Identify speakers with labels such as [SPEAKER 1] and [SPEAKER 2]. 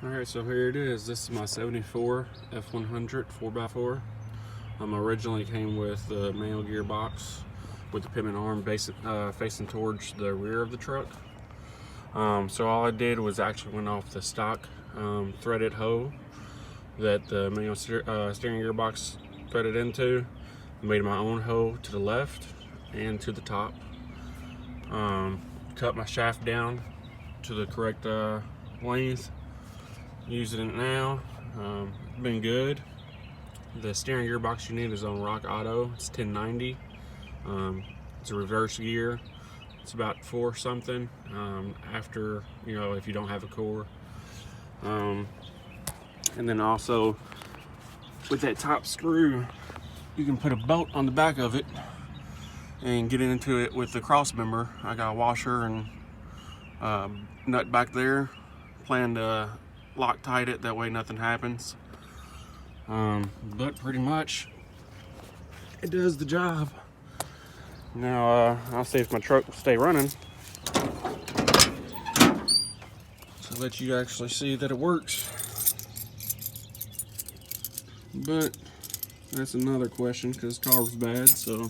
[SPEAKER 1] Alright, so here it is. This is my 74 F100 4x4. Originally came with the manual gearbox with the pivot arm facing towards the rear of the truck. So all I did was actually went off the stock threaded hoe that the manual steering gearbox threaded into. Made my own hoe to the left and to the top. Cut my shaft down to the correct length. Using it now. Been good. The steering gearbox you need is on Rock Auto. It's 1090. It's a reverse gear. It's about 4 something after, if you don't have a core. And then also with that top screw, you can put a bolt on the back of it and get into it with the cross member. I got a washer and nut back there. Plan to Loctite it, that way nothing happens. But pretty much it does the job. Now I'll see if my truck will stay running to let you actually see that it works. But that's another question because the car was bad, so